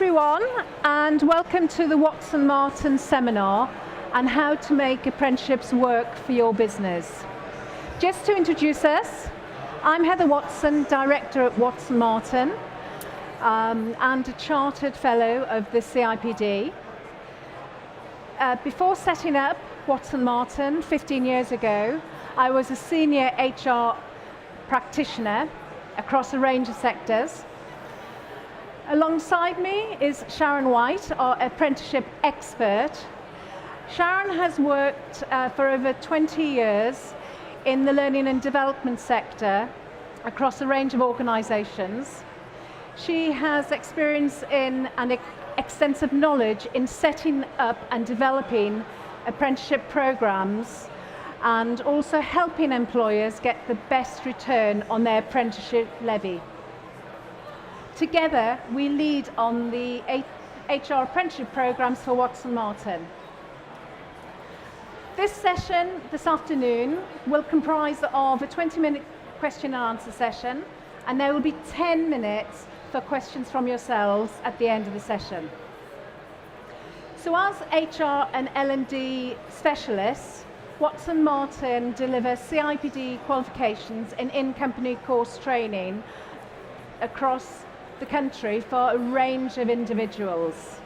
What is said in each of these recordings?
everyone, and welcome to the Watson Martin seminar on how to make apprenticeships work for your business. Just to introduce us, I'm Heather Watson, Director at Watson Martin and a Chartered Fellow of the CIPD. Before setting up Watson Martin 15 years ago, I was a senior HR practitioner across a range of sectors. Alongside me is Sharon White, our apprenticeship expert. Sharon has worked for over 20 years in the learning and development sector across a range of organisations. She has experience in and extensive knowledge in setting up and developing apprenticeship programmes and also helping employers get the best return on their apprenticeship levy. Together, we lead on the HR apprenticeship programmes for Watson Martin. This session this afternoon will comprise of a 20-minute question and answer session, and there will be 10 minutes for questions from yourselves at the end of the session. So as HR and L&D specialists, Watson Martin delivers CIPD qualifications in-company course training across the country for a range of individuals.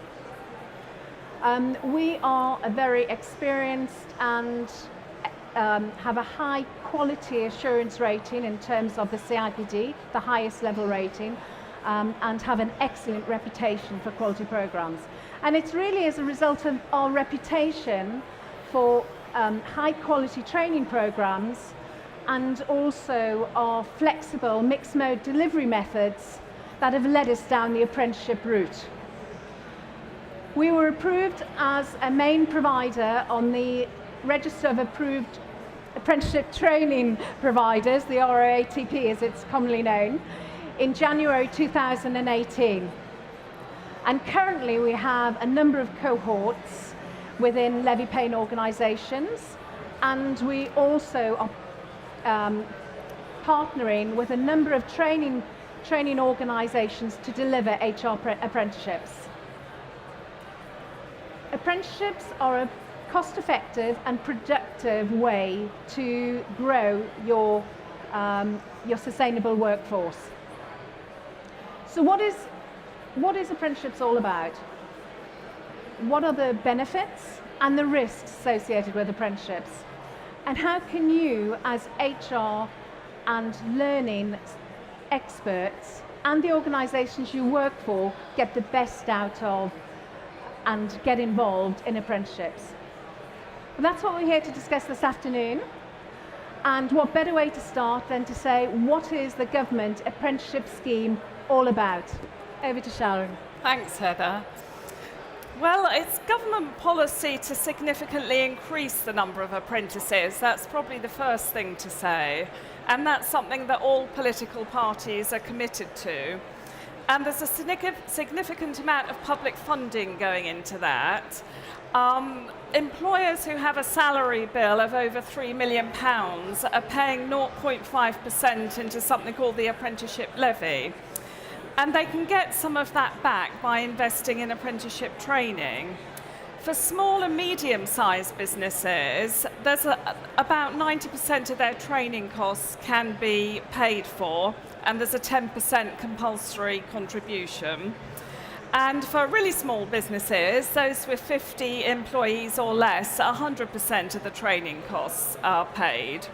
We are a very experienced and have a high quality assurance rating in terms of the CIPD, the highest level rating, and have an excellent reputation for quality programs. And it's really as a result of our reputation for high quality training programs and also our flexible mixed mode delivery methods that have led us down the apprenticeship route. We were approved as a main provider on the Register of Approved Apprenticeship Training Providers, the ROATP as it's commonly known, in January 2018. And currently we have a number of cohorts within levy paying organisations, and we also are partnering with a number of training organisations to deliver HR apprenticeships. Apprenticeships are a cost-effective and productive way to grow your sustainable workforce. So what is apprenticeships all about? What are the benefits and the risks associated with apprenticeships? And how can you, as HR and learning experts and the organisations you work for, get the best out of and get involved in apprenticeships? Well, that's what we're here to discuss this afternoon. And what better way to start than to say, what is the government apprenticeship scheme all about? Over to Sharon. Thanks, Heather. Well, it's government policy to significantly increase the number of apprentices. That's probably the first thing to say. And that's something that all political parties are committed to. And there's a significant amount of public funding going into that. Employers who have a salary bill of over £3 million are paying 0.5% into something called the apprenticeship levy. And they can get some of that back by investing in apprenticeship training. For small and medium-sized businesses, there's about 90% of their training costs can be paid for, and there's a 10% compulsory contribution. And for really small businesses, those with 50 employees or less, 100% of the training costs are paid.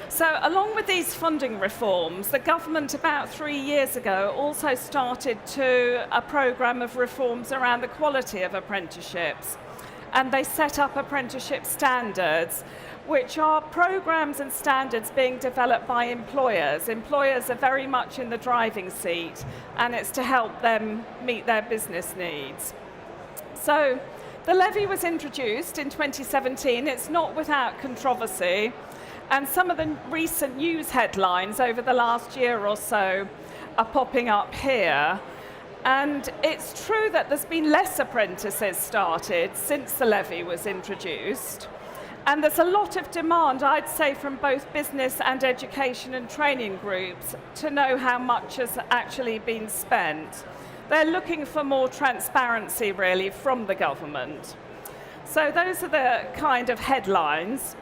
So along with these funding reforms, the government about 3 years ago also started a programme of reforms around the quality of apprenticeships. And they set up apprenticeship standards, which are programs and standards being developed by employers. Employers are very much in the driving seat, and it's to help them meet their business needs. So the levy was introduced in 2017. It's not without controversy, and some of the recent news headlines over the last year or so are popping up here. And it's true that there's been less apprentices started since the levy was introduced. And there's a lot of demand, I'd say, from both business and education and training groups to know how much has actually been spent. They're looking for more transparency, really, from the government. So those are the kind of headlines.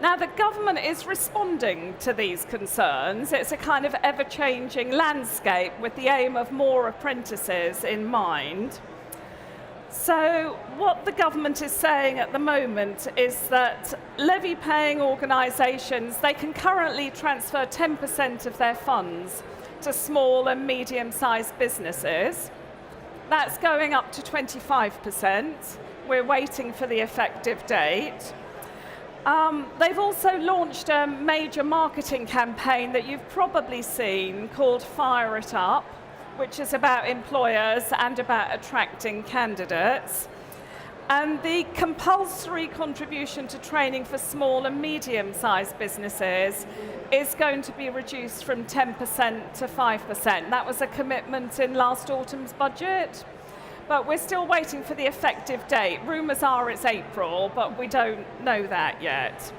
Now, the government is responding to these concerns. It's a kind of ever-changing landscape with the aim of more apprentices in mind. So what the government is saying at the moment is that levy-paying organisations, they can currently transfer 10% of their funds to small and medium-sized businesses. That's going up to 25%. We're waiting for the effective date. They've also launched a major marketing campaign that you've probably seen called Fire It Up, which is about employers and about attracting candidates. And the compulsory contribution to training for small and medium-sized businesses is going to be reduced from 10% to 5%. That was a commitment in last autumn's budget, but we're still waiting for the effective date. Rumours are it's April, but we don't know that yet.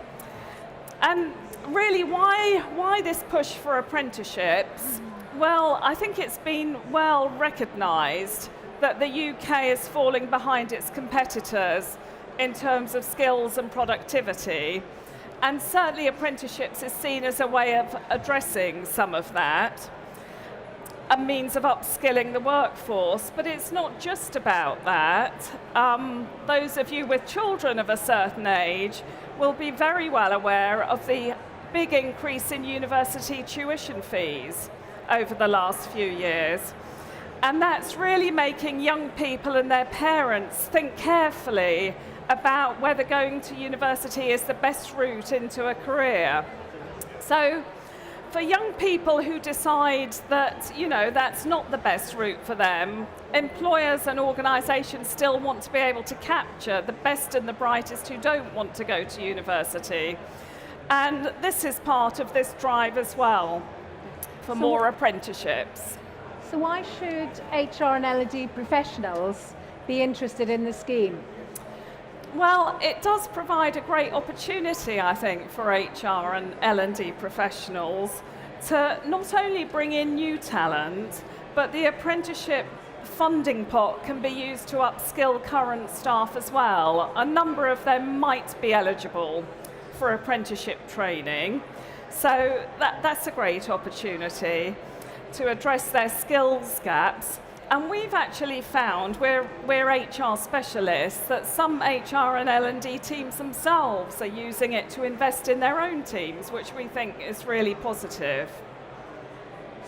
And really, why this push for apprenticeships? Well, I think it's been well recognised that the UK is falling behind its competitors in terms of skills and productivity. And certainly apprenticeships is seen as a way of addressing some of that, a means of upskilling the workforce. But it's not just about that. Those of you with children of a certain age will be very well aware of the big increase in university tuition fees over the last few years. And that's really making young people and their parents think carefully about whether going to university is the best route into a career. So for young people who decide that, that's not the best route for them, employers and organisations still want to be able to capture the best and the brightest who don't want to go to university. And this is part of this drive as well, for more apprenticeships. So why should HR and L&D professionals be interested in the scheme? Well, it does provide a great opportunity, I think, for HR and L&D professionals to not only bring in new talent, but the apprenticeship funding pot can be used to upskill current staff as well. A number of them might be eligible for apprenticeship training. So that's a great opportunity to address their skills gaps. And we've actually found, we're HR specialists, that some HR and L&D teams themselves are using it to invest in their own teams, which we think is really positive.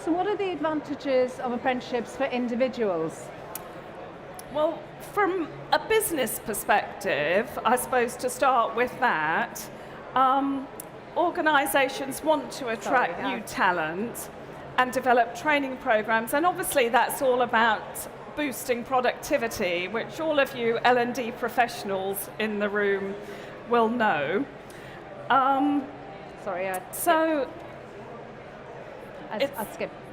So what are the advantages of apprenticeships for individuals? Well, from a business perspective, I suppose to start with that, organisations want to attract new talent and develop training programs, and obviously that's all about boosting productivity, which all of you L&D professionals in the room will know. Sorry, I skipped.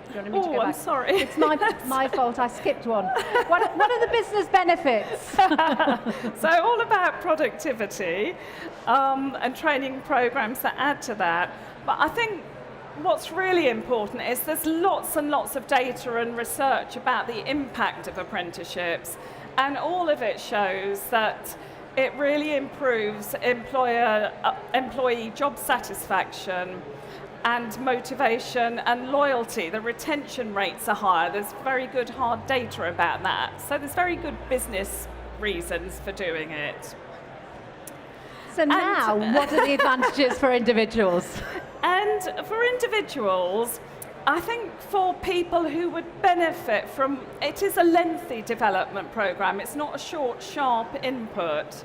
Do you want me to go back? I'm sorry. It's my fault, I skipped one. What are the business benefits? So all about productivity and training programs that add to that. But I think what's really important is there's lots and lots of data and research about the impact of apprenticeships, and all of it shows that it really improves employee job satisfaction and motivation and loyalty. The retention rates are higher. There's very good hard data about that. So there's very good business reasons for doing it. So now, what are the advantages for individuals? And for individuals, I think for people who would benefit from, it is a lengthy development programme, it's not a short, sharp input.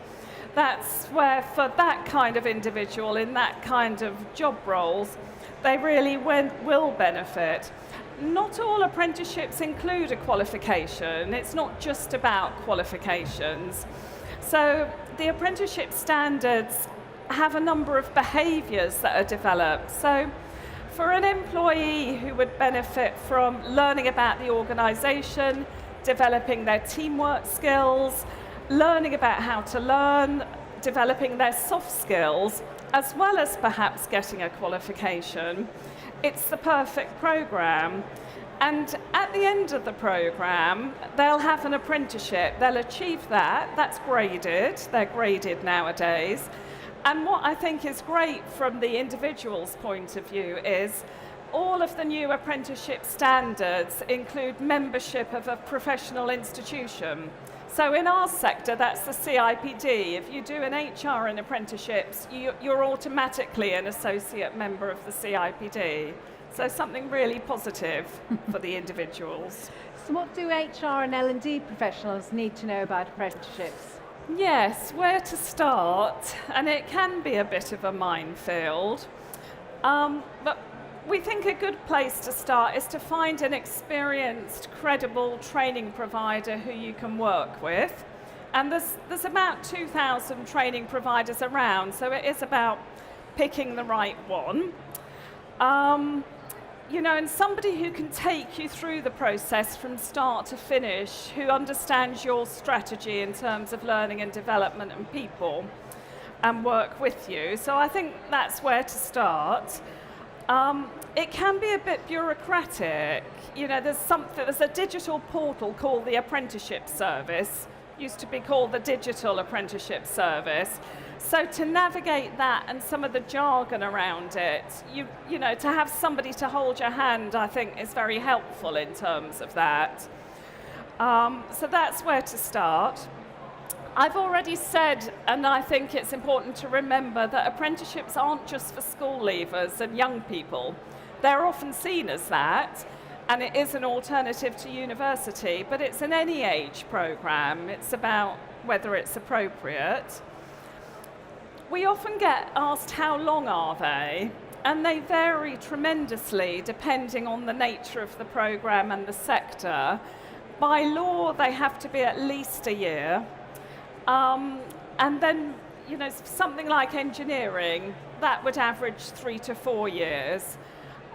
That's where for that kind of individual in that kind of job roles, they really will benefit. Not all apprenticeships include a qualification, it's not just about qualifications. So the apprenticeship standards have a number of behaviours that are developed. So for an employee who would benefit from learning about the organisation, developing their teamwork skills, learning about how to learn, developing their soft skills, as well as perhaps getting a qualification, it's the perfect programme. And at the end of the programme, they'll have an apprenticeship. They'll achieve that. That's graded. They're graded nowadays. And what I think is great from the individual's point of view is all of the new apprenticeship standards include membership of a professional institution. So in our sector, that's the CIPD. If you do an HR in apprenticeships, you're automatically an associate member of the CIPD. So something really positive for the individuals. So what do HR and L&D professionals need to know about apprenticeships? Yes, where to start, and it can be a bit of a minefield. But we think a good place to start is to find an experienced, credible training provider who you can work with. And there's about 2,000 training providers around, so it is about picking the right one. And somebody who can take you through the process from start to finish, who understands your strategy in terms of learning and development and people, and work with you. So I think that's where to start. It can be a bit bureaucratic. There's a digital portal called the Apprenticeship Service, used to be called the Digital Apprenticeship Service. So to navigate that and some of the jargon around it, to have somebody to hold your hand, I think is very helpful in terms of that. So that's where to start. I've already said, and I think it's important to remember, that apprenticeships aren't just for school leavers and young people. They're often seen as that, and it is an alternative to university, but it's an any age programme. It's about whether it's appropriate. We often get asked how long are they, and they vary tremendously depending on the nature of the programme and the sector. By law, they have to be at least a year. And then, something like engineering, that would average 3 to 4 years.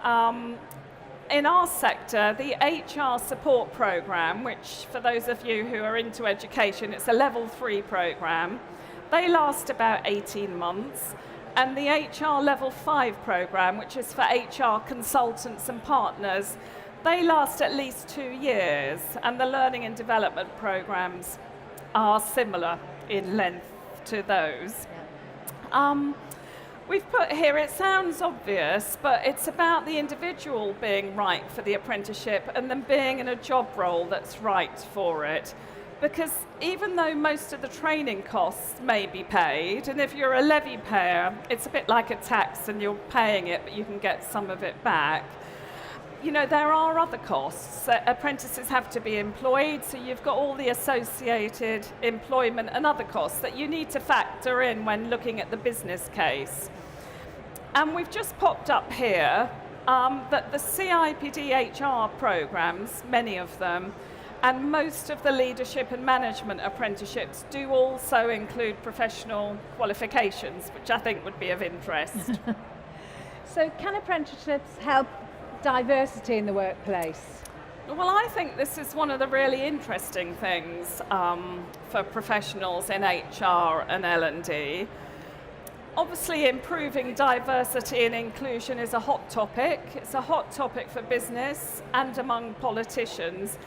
In our sector, the HR support programme, which for those of you who are into education, it's a level 3 programme, they last about 18 months. And the HR level 5 programme, which is for HR consultants and partners, they last at least 2 years. And the learning and development programmes are similar in length to those. We've put here, it sounds obvious, but it's about the individual being right for the apprenticeship and then being in a job role that's right for it. Because even though most of the training costs may be paid, and if you're a levy payer, it's a bit like a tax and you're paying it, but you can get some of it back. There are other costs. Apprentices have to be employed, so you've got all the associated employment and other costs that you need to factor in when looking at the business case. And we've just popped up here that the CIPD HR programs, many of them, and most of the leadership and management apprenticeships do also include professional qualifications, which I think would be of interest. So can apprenticeships help diversity in the workplace? Well, I think this is one of the really interesting things for professionals in HR and L&D. Obviously, improving diversity and inclusion is a hot topic. It's a hot topic for business and among politicians.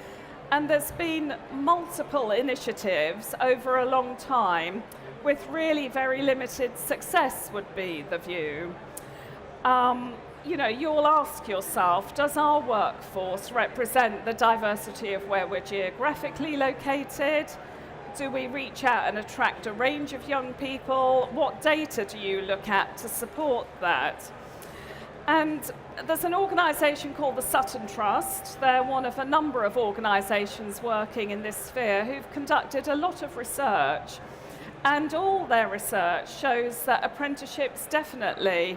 And there's been multiple initiatives over a long time with really very limited success, would be the view. You'll ask yourself, does our workforce represent the diversity of where we're geographically located? Do we reach out and attract a range of young people? What data do you look at to support that? And there's an organisation called the Sutton Trust. They're one of a number of organisations working in this sphere who've conducted a lot of research. And all their research shows that apprenticeships definitely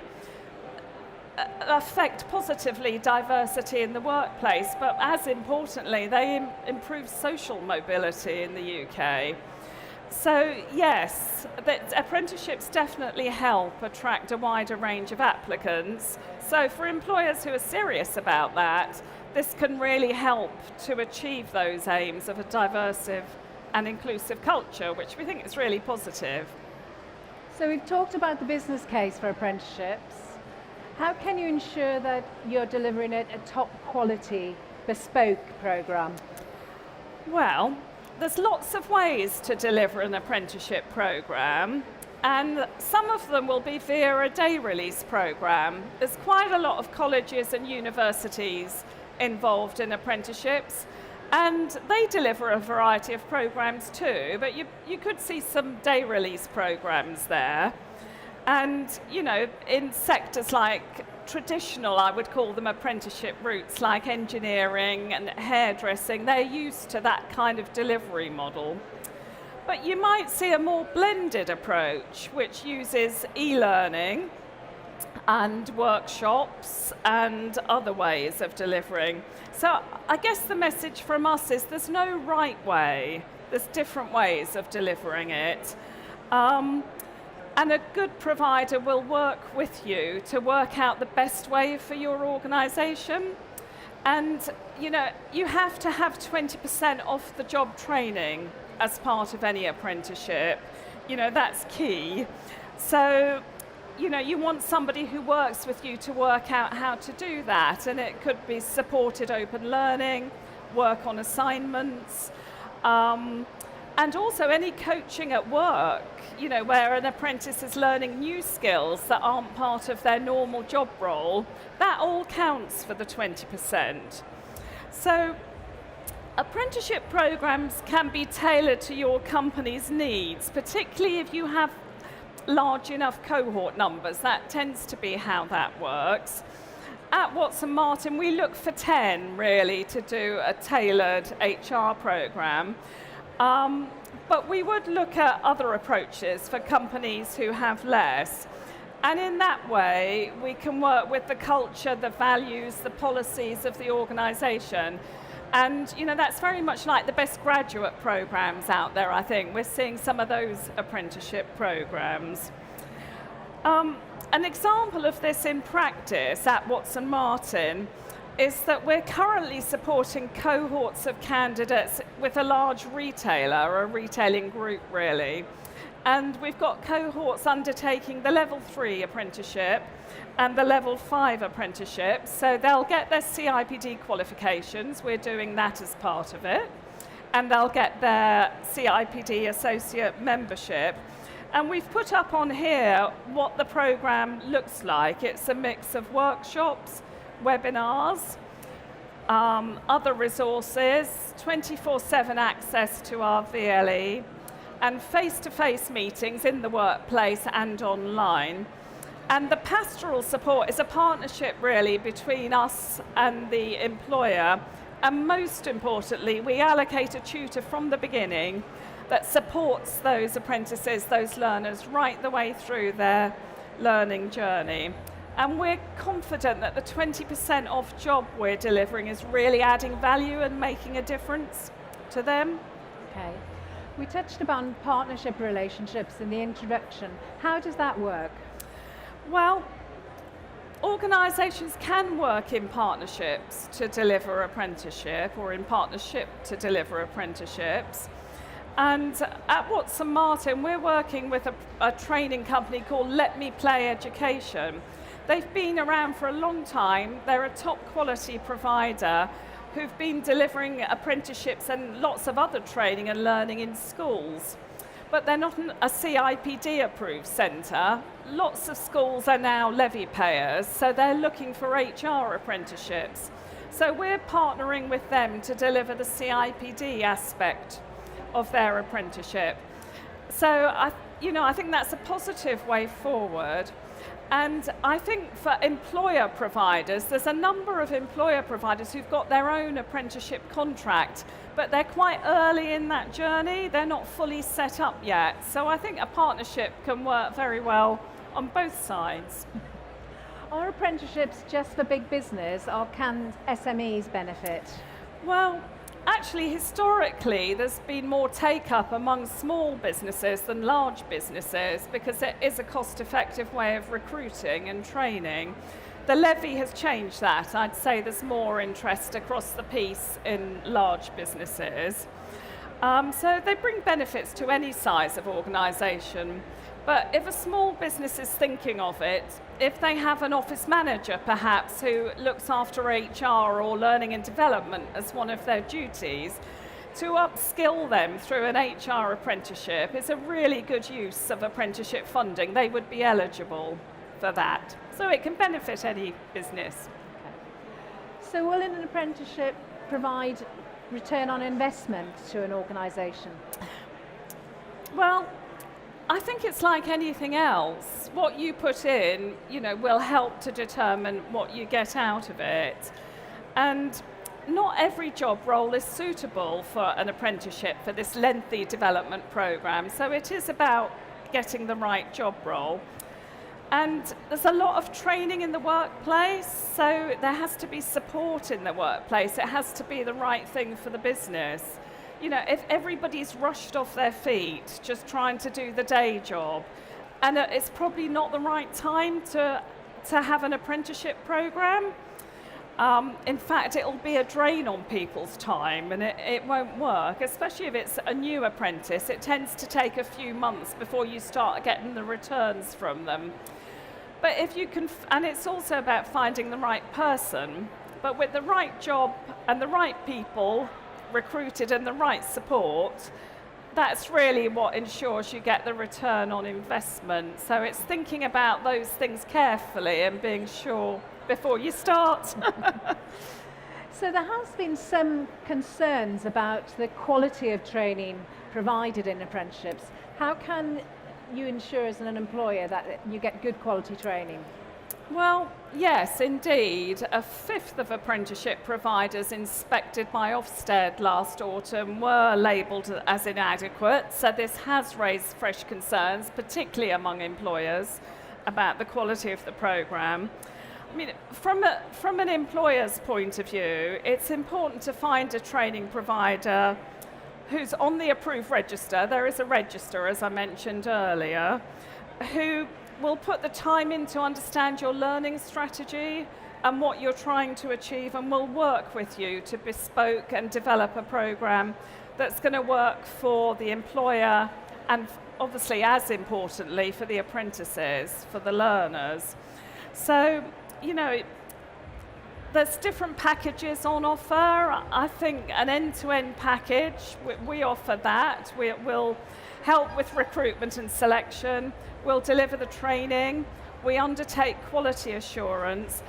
affect positively diversity in the workplace, but as importantly, they improve social mobility in the UK. So yes, apprenticeships definitely help attract a wider range of applicants. So for employers who are serious about that, this can really help to achieve those aims of a diverse and inclusive culture, which we think is really positive. So we've talked about the business case for apprenticeships. How can you ensure that you're delivering it at top quality bespoke programme? Well, there's lots of ways to deliver an apprenticeship programme, and some of them will be via a day release programme. There's quite a lot of colleges and universities involved in apprenticeships, and they deliver a variety of programmes too, but you could see some day release programmes there. And, you know, in sectors like traditional, I would call them apprenticeship routes, like engineering and hairdressing, they're used to that kind of delivery model. But you might see a more blended approach, which uses e-learning and workshops and other ways of delivering. So I guess the message from us is there's no right way, there's different ways of delivering it. And a good provider will work with you to work out the best way for your organisation. And, you know, you have to have 20% off the job training as part of any apprenticeship. You know, that's key. So, you know, you want somebody who works with you to work out how to do that. And it could be supported open learning, work on assignments, and also any coaching at work, you know, where an apprentice is learning new skills that aren't part of their normal job role, that all counts for the 20%. So apprenticeship programs can be tailored to your company's needs, particularly if you have large enough cohort numbers. That tends to be how that works. At Watson Martin, we look for 10 really to do a tailored HR program. But we would look at other approaches for companies who have less. And in that way, we can work with the culture, the values, the policies of the organisation. And, you know, that's very much like the best graduate programs out there, I think. We're seeing some of those apprenticeship programs. An example of this in practice at Watson Martin is that we're currently supporting cohorts of candidates with a large retailer, a retailing group really. And we've got cohorts undertaking the level 3 apprenticeship and the level 5 apprenticeship. So they'll get their CIPD qualifications, we're doing that as part of it. And they'll get their CIPD associate membership. And we've put up on here what the program looks like. It's a mix of workshops, webinars, other resources, 24/7 access to our VLE, and face-to-face meetings in the workplace and online. And the pastoral support is a partnership really between us and the employer. And most importantly, we allocate a tutor from the beginning that supports those apprentices, those learners, right the way through their learning journey. And we're confident that the 20% off job we're delivering is really adding value and making a difference to them. Okay. We touched upon partnership relationships in the introduction. How does that work? Well, organisations can work in partnerships to deliver apprenticeship or in partnership to deliver apprenticeships. And at Watson Martin, we're working with a training company called Let Me Play Education. They've been around for a long time. They're a top quality provider who've been delivering apprenticeships and lots of other training and learning in schools. But they're not a CIPD approved centre. Lots of schools are now levy payers, so they're looking for HR apprenticeships. So we're partnering with them to deliver the CIPD aspect of their apprenticeship. So I think that's a positive way forward. And I think for employer providers, there's a number of employer providers who've got their own apprenticeship contract, but they're quite early in that journey. They're not fully set up yet. So I think a partnership can work very well on both sides. Are apprenticeships just for big business, or can SMEs benefit? Well, actually, historically, there's been more take-up among small businesses than large businesses because it is a cost-effective way of recruiting and training. The levy has changed that. I'd say there's more interest across the piece in large businesses. So they bring benefits to any size of organisation. But if a small business is thinking of it, if they have an office manager perhaps who looks after HR or learning and development as one of their duties, to upskill them through an HR apprenticeship is a really good use of apprenticeship funding. They would be eligible for that. So it can benefit any business. So will an apprenticeship provide return on investment to an organisation? Well, I think it's like anything else. What you put in, will help to determine what you get out of it. And not every job role is suitable for an apprenticeship for this lengthy development programme. So it is about getting the right job role. And there's a lot of training in the workplace, so there has to be support in the workplace. It has to be the right thing for the business. If everybody's rushed off their feet just trying to do the day job, and it's probably not the right time to have an apprenticeship programme. In fact, it'll be a drain on people's time and it won't work, especially if it's a new apprentice. It tends to take a few months before you start getting the returns from them. But if you can, and it's also about finding the right person, but with the right job and the right people recruited and the right support, that's really what ensures you get the return on investment. So it's thinking about those things carefully and being sure before you start. So there has been some concerns about the quality of training provided in apprenticeships. How can you ensure as an employer that you get good quality training? Well, yes, indeed. A fifth of apprenticeship providers inspected by Ofsted last autumn were labelled as inadequate, so this has raised fresh concerns, particularly among employers, about the quality of the programme. I mean, from an employer's point of view, it's important to find a training provider who's on the approved register. There is a register, as I mentioned earlier, who will put the time in to understand your learning strategy and what you're trying to achieve, and will work with you to bespoke and develop a programme that's going to work for the employer and obviously, as importantly, for the apprentices, for the learners. So, there's different packages on offer. I think an end-to-end package, we offer that. We'll help with recruitment and selection. We'll deliver the training. We undertake quality assurance.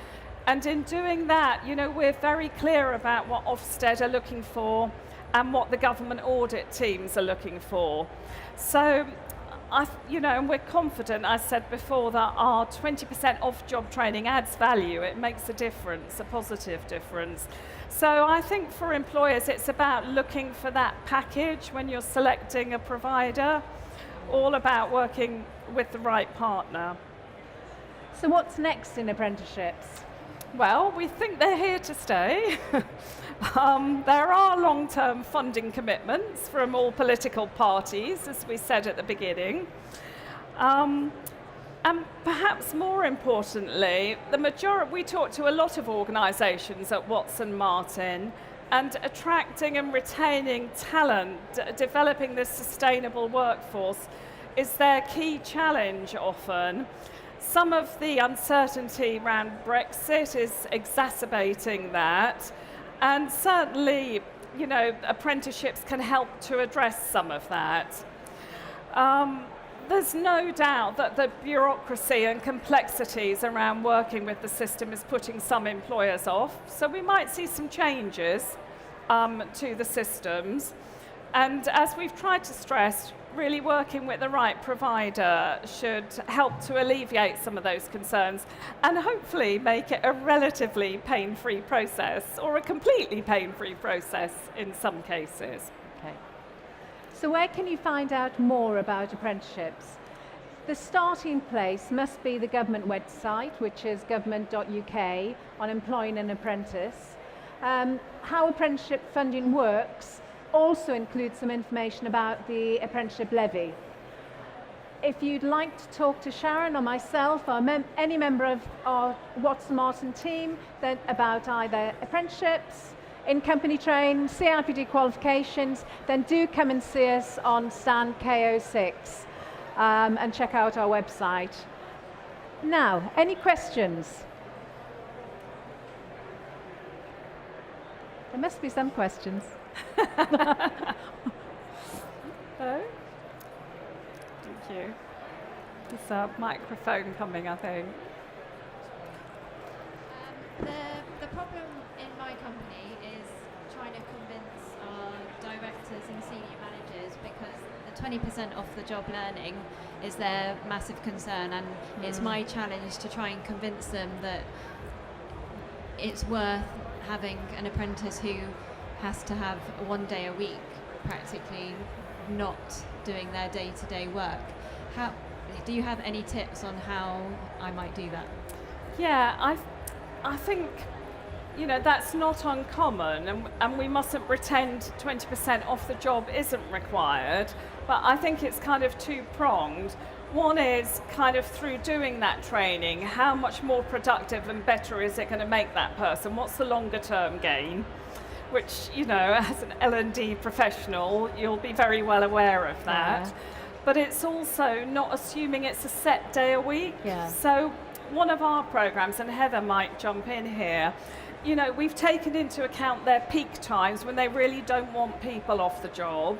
And in doing that, we're very clear about what Ofsted are looking for and what the government audit teams are looking for. So, and we're confident, I said before, that our 20% off job training adds value. It makes a difference, a positive difference. So I think for employers, it's about looking for that package when you're selecting a provider, all about working with the right partner. So what's next in apprenticeships? Well, we think they're here to stay. There are long-term funding commitments from all political parties, as we said at the beginning. And perhaps more importantly, we talk to a lot of organisations at Watson Martin, and attracting and retaining talent, developing this sustainable workforce is their key challenge often. Some of the uncertainty around Brexit is exacerbating that, and certainly, apprenticeships can help to address some of that. There's no doubt that the bureaucracy and complexities around working with the system is putting some employers off, so we might see some changes to the systems. And as we've tried to stress, really working with the right provider should help to alleviate some of those concerns and hopefully make it a relatively pain-free process, or a completely pain-free process in some cases. Okay. So where can you find out more about apprenticeships? The starting place must be the government website, which is government.uk, on employing an apprentice. How apprenticeship funding works also includes some information about the apprenticeship levy. If you'd like to talk to Sharon or myself or any member of our Watson Martin team then about either apprenticeships, in-company training, CIPD qualifications, then do come and see us on stand KO6. and check out our website. Now, any questions? There must be some questions. Hello? Thank you. There's a microphone coming, I think. The problem in my company is trying to convince our directors and senior managers, because the 20% off the job learning is their massive concern, and it's my challenge to try and convince them that it's worth having an apprentice who has to have 1 day a week practically not doing their day-to-day work. How do you have any tips on how I might do that? Yeah, I think, you know, that's not uncommon, and we mustn't pretend 20% off the job isn't required, but I think it's kind of two-pronged. One is kind of through doing that training, how much more productive and better is it going to make that person? What's the longer term gain? Which, you know, as an L&D professional, you'll be very well aware of that. Yeah. But it's also not assuming it's a set day a week. Yeah. So one of our programs, and Heather might jump in here, you know, we've taken into account their peak times when they really don't want people off the job.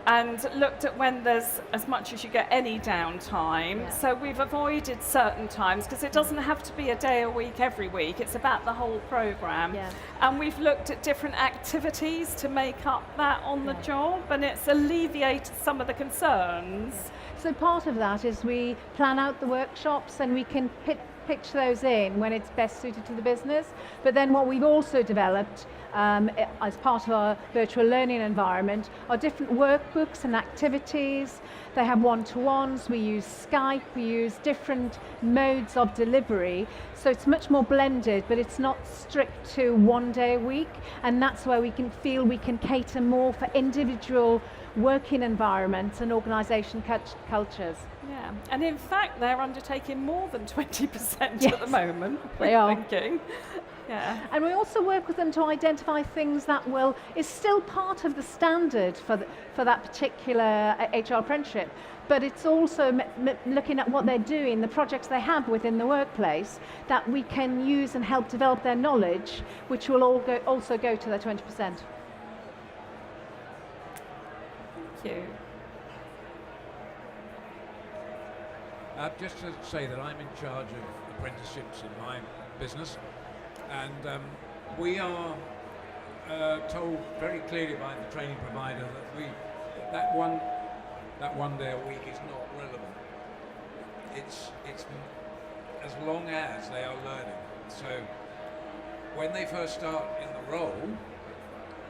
And looked at when there's as much as you get any downtime. Yeah. So we've avoided certain times, because it doesn't have to be a day a week every week, it's about the whole programme. Yeah. And we've looked at different activities to make up that on the job, and it's alleviated some of the concerns. So part of that is we plan out the workshops, and we can pitch those in when it's best suited to the business. But then what we've also developed as part of our virtual learning environment are different workbooks and activities. They have one-to-ones, we use Skype, we use different modes of delivery. So it's much more blended, but it's not strict to 1 day a week. And that's where we can feel we can cater more for individual working environments and organisation cultures. Yeah, and in fact they're undertaking more than 20% Yes, at the moment. they are. Thinking. Yeah. And we also work with them to identify things that is still part of the standard for that particular HR apprenticeship, but it's also looking at what they're doing, the projects they have within the workplace that we can use and help develop their knowledge, which will also go to their 20%. Thank you. Just to say that I'm in charge of apprenticeships in my business, and we are told very clearly by the training provider that that one day a week is not relevant. It's as long as they are learning. So when they first start in the role,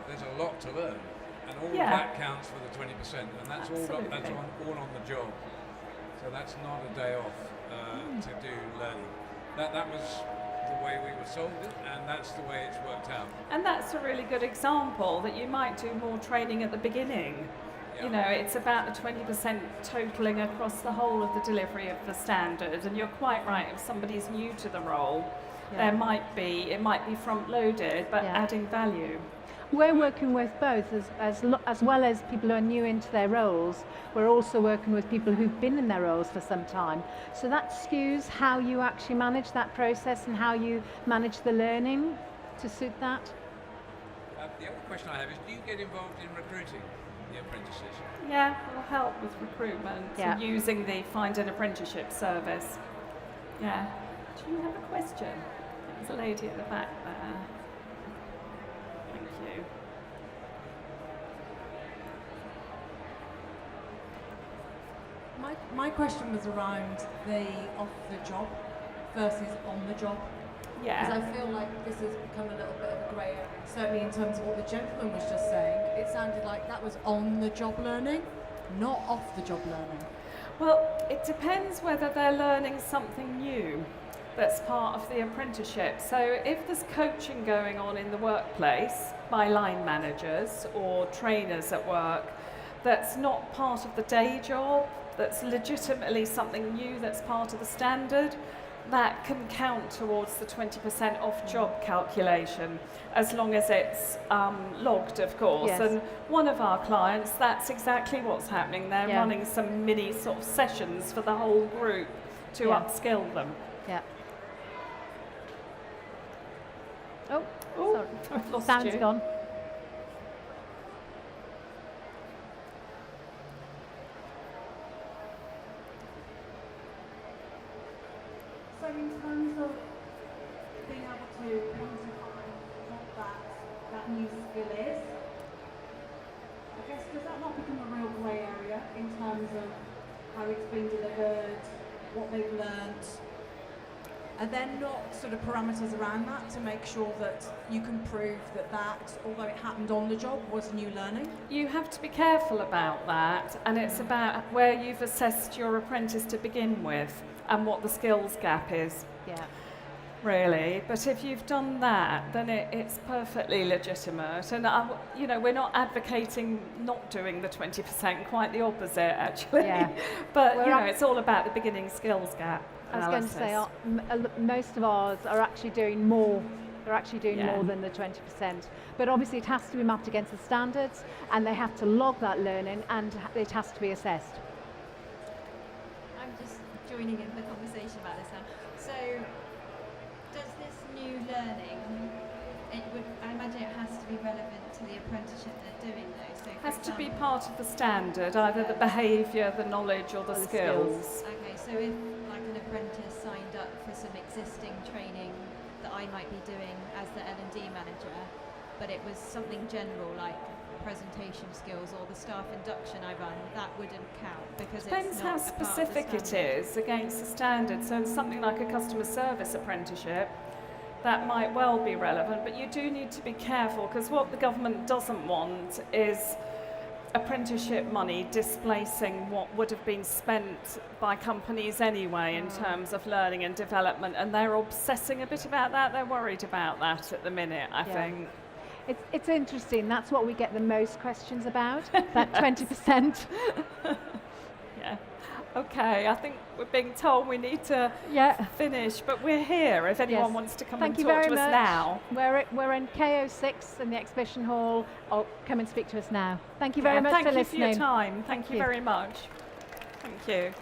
there's a lot to learn, and all of that counts for the 20%, and that's all on the job. So that's not a day off to do learning. That was the way we were sold it, and that's the way it's worked out. And that's a really good example that you might do more training at the beginning. Yeah. You know, it's about the 20% totaling across the whole of the delivery of the standard. And you're quite right, if somebody's new to the role, it might be front loaded, but adding value. We're working with both, as well as people who are new into their roles. We're also working with people who've been in their roles for some time. So that skews how you actually manage that process and how you manage the learning to suit that. The other question I have is, do you get involved in recruiting the apprentices? Yeah, we'll help with recruitment and using the Find an Apprenticeship service. Yeah. Do you have a question? There's a lady at the back there. Thank you. My question was around the off the job versus on the job. Yeah. Because I feel like this has become a little bit of a grey area. Certainly in terms of what the gentleman was just saying, it sounded like that was on the job learning, not off the job learning. Well, it depends whether they're learning something new that's part of the apprenticeship. So if there's coaching going on in the workplace by line managers or trainers at work that's not part of the day job, that's legitimately something new that's part of the standard, that can count towards the 20% off job calculation, as long as it's logged, of course. Yes. And one of our clients, that's exactly what's happening. They're Yeah. running some mini sort of sessions for the whole group to Yeah. upskill them. Yeah. Oh, Oh, sorry. I've lost Sound's you. gone. So in terms of being able to quantify what that new skill is, I guess does that not become a real grey area in terms of how it's been delivered, what they've learnt? Are there not sort of parameters around that to make sure that you can prove that, although it happened on the job, was new learning? You have to be careful about that, and it's about where you've assessed your apprentice to begin with and what the skills gap is, Yeah. really. But if you've done that, then it's perfectly legitimate. And, you know, we're not advocating not doing the 20%, quite the opposite, actually. Yeah. But, We're you know, up- it's all about the beginning skills gap I was going to say, analysis. most of ours are actually doing more. They're actually doing Yeah. more than the 20%. But obviously it has to be mapped against the standards, and they have to log that learning, and it has to be assessed. I'm just joining in the conversation about this now. So, does this new learning, I imagine it has to be relevant to the apprenticeship they're doing though. So for Has to be example- part of the standard, either the behaviour, the knowledge, or the the skills. Okay, so if like an apprentice signed up for some existing training that I might be doing as the L&D manager, but it was something general like presentation skills or the staff induction I run, that wouldn't count because Depends it's how not a part of the specific it standard. is against the standard. So something like a customer service apprenticeship, that might well be relevant, but you do need to be careful because what the government doesn't want is apprenticeship money displacing what would have been spent by companies anyway in terms of learning and development, and they're obsessing a bit about that. They're worried about that at the minute, I Yeah. think. It's interesting. That's what we get the most questions about, that 20%. Yeah. Okay, I think we're being told we need to Yeah. finish, but we're here if anyone Yes. wants to come Thank and you talk very to us much. now. We're in KO6 in the exhibition hall. Oh, come and speak to us now. Thank you very Yeah, much thank for you listening. for your time. Thank you you. very much. Thank you.